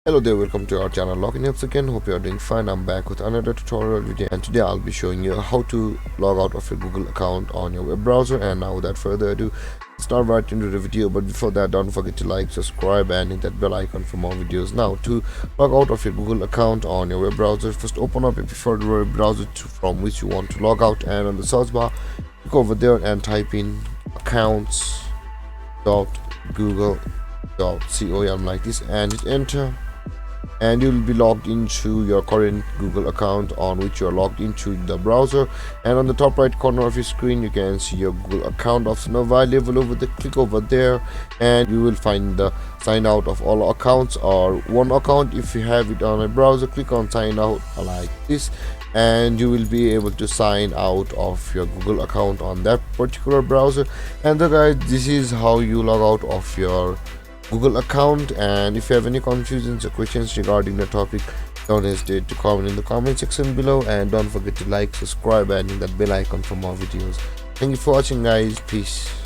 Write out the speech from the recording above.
Hello there, welcome to our channel Login Helps again. Hope you are doing fine. I'm back with another tutorial video, and today I'll be showing you how to log out of your Google account on your web browser. And now without further ado, let's start right into the video. But before that, don't forget to like, subscribe and hit that bell icon for more videos. Now, to log out of your Google account on your web browser, first open up your preferred web browser from which you want to log out, and on the search bar click over there and type in accounts.google.com like this and hit enter, and you'll be logged into your current Google account on which you're logged into the browser. And on the top right corner of your screen you can see your Google account option available over there. Click over there and you will find the sign out of all accounts or one account. If you have it on a browser, click on sign out like this and you will be able to sign out of your Google account on that particular browser. And guys, this is how you log out of your Google account. And if you have any confusions or questions regarding the topic, don't hesitate to comment in the comment section below, and don't forget to like, subscribe and hit that bell icon for more videos. Thank you for watching guys. Peace.